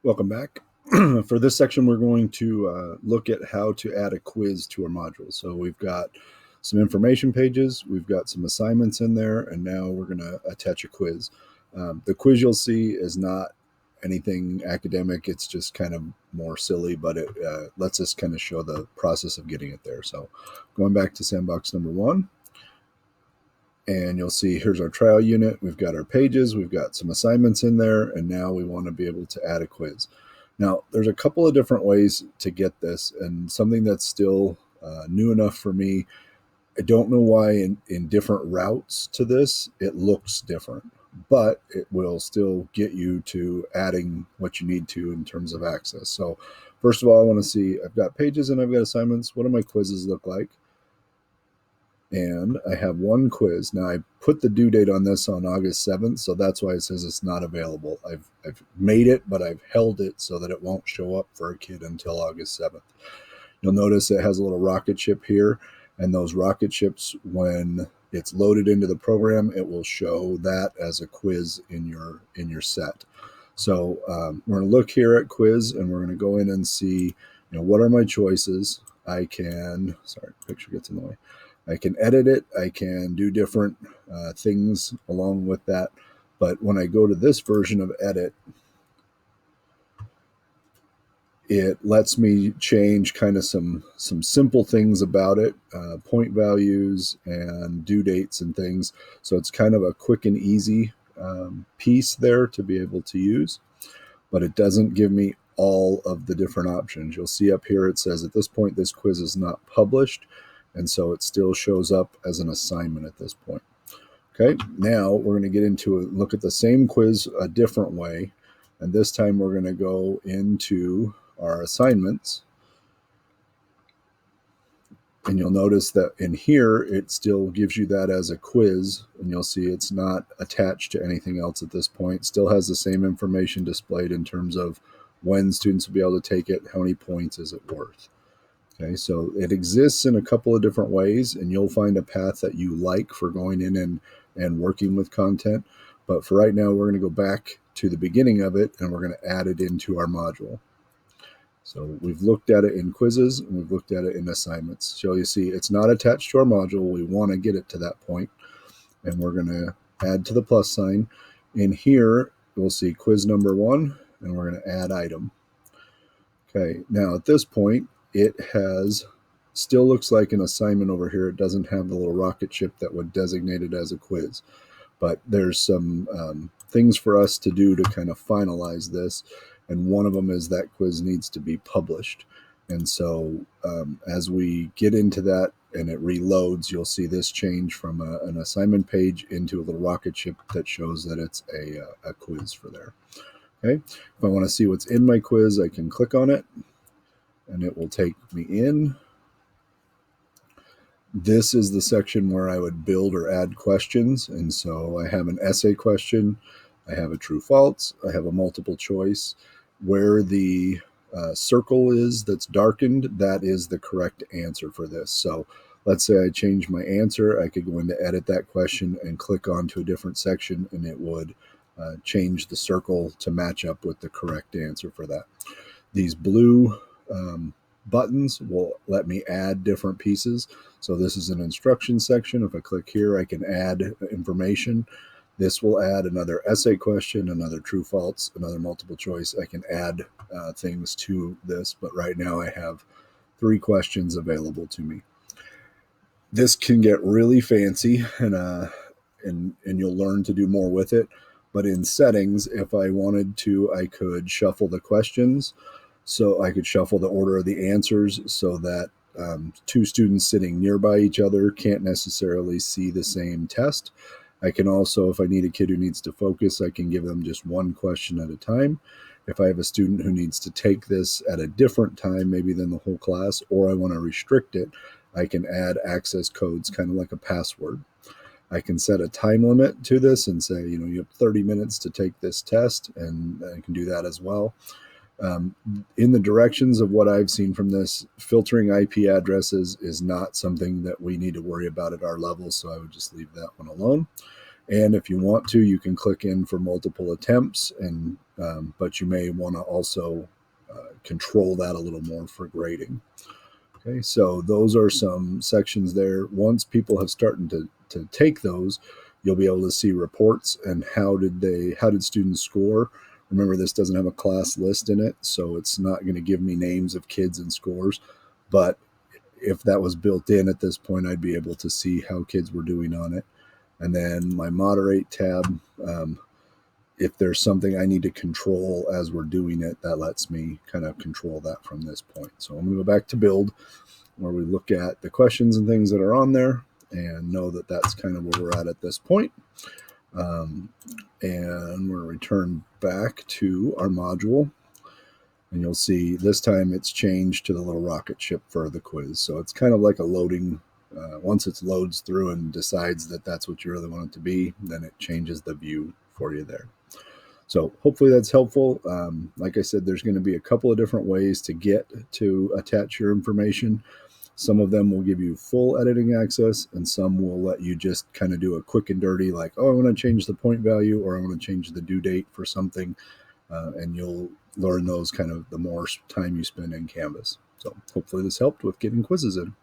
Welcome back. For this section, we're going to look at how to add a quiz to our module. So we've got some information pages, we've got some assignments in there, and now we're going to attach a quiz. The quiz you'll see is not anything academic. It's just kind of more silly, but it lets us kind of show the process of getting it there. So going back to sandbox number 1, and you'll see here's our trial unit. We've got our pages, we've got some assignments in there, and now we want to be able to add a quiz. Now, there's a couple of different ways to get this, and something that's still new enough for me. I don't know why in different routes to this, it looks different, but it will still get you to adding what you need to in terms of access. So first of all, I want to see, I've got pages and I've got assignments. What do my quizzes look like? And I have one quiz. Now I put the due date on this on August 7th, so that's why it says it's not available. I've made it, but I've held it so that it won't show up for a kid until August 7th. You'll notice it has a little rocket ship here, and those rocket ships, when it's loaded into the program, it will show that as a quiz in your set. So we're going to look here at quiz, and we're going to go in and see, what are my choices. I can, sorry, picture gets in the way. I can edit it. I can do different things along with that. But when I go to this version of edit, it lets me change kind of some simple things about it, point values and due dates and things. So it's kind of a quick and easy piece there to be able to use. But it doesn't give me all of the different options. You'll see up here it says at this point this quiz is not published. And so it still shows up as an assignment at this point. Okay, now we're going to get into a look at the same quiz a different way. And this time we're going to go into our assignments. And you'll notice that in here, it still gives you that as a quiz. And you'll see it's not attached to anything else at this point. Still has the same information displayed in terms of when students will be able to take it, how many points is it worth. Okay, so it exists in a couple of different ways, and you'll find a path that you like for going in and working with content. But for right now, we're going to go back to the beginning of it, and we're going to add it into our module. So we've looked at it in quizzes, and we've looked at it in assignments. So you see it's not attached to our module. We want to get it to that point, and we're going to add to the plus sign. In here, we'll see quiz number 1, and we're going to add item. Okay, now at this point, it still looks like an assignment over here. It doesn't have the little rocket ship that would designate it as a quiz. But there's some things for us to do to kind of finalize this. And one of them is that quiz needs to be published. And so as we get into that and it reloads, you'll see this change from an assignment page into a little rocket ship that shows that it's a quiz for there. Okay. If I want to see what's in my quiz, I can click on it, and it will take me in. This is the section where I would build or add questions. And so I have an essay question, I have a true false, I have a multiple choice. Where the circle is that's darkened, that is the correct answer for this. So let's say I change my answer, I could go in to edit that question and click on to a different section, and it would change the circle to match up with the correct answer for that. These blue buttons will let me add different pieces. So this is an instruction section. If I click here, I can add information. This will add another essay question, another true false, another multiple choice. I can add things to this, but right now I have 3 questions available to me. This can get really fancy, and you'll learn to do more with it. But in settings, if I wanted to, I could shuffle the questions. So I could shuffle the order of the answers so that 2 students sitting nearby each other can't necessarily see the same test. I can also, if I need a kid who needs to focus, I can give them just one question at a time. If I have a student who needs to take this at a different time, maybe than the whole class, or I want to restrict it, I can add access codes, kind of like a password. I can set a time limit to this and say, you have 30 minutes to take this test, and I can do that as well. In the directions of what I've seen from this, filtering IP addresses is not something that we need to worry about at our level, so I would just leave that one alone. And if you want to, you can click in for multiple attempts, and but you may want to also control that a little more for grading. Okay, so those are some sections there. Once people have started to take those, you'll be able to see reports and how did students score. Remember, this doesn't have a class list in it, so it's not going to give me names of kids and scores. But if that was built in at this point, I'd be able to see how kids were doing on it. And then my moderate tab, if there's something I need to control as we're doing it, that lets me kind of control that from this point. So I'm going to go back to build, where we look at the questions and things that are on there and know that that's kind of where we're at this point. And we're going to return back to our module. And you'll see this time it's changed to the little rocket ship for the quiz. So it's kind of like a loading. Once it loads through and decides that that's what you really want it to be, then it changes the view for you there. So hopefully that's helpful. Like I said, there's going to be a couple of different ways to get to attach your information. Some of them will give you full editing access, and some will let you just kind of do a quick and dirty, like, oh, I want to change the point value, or I want to change the due date for something. And you'll learn those kind of the more time you spend in Canvas. So hopefully this helped with getting quizzes in.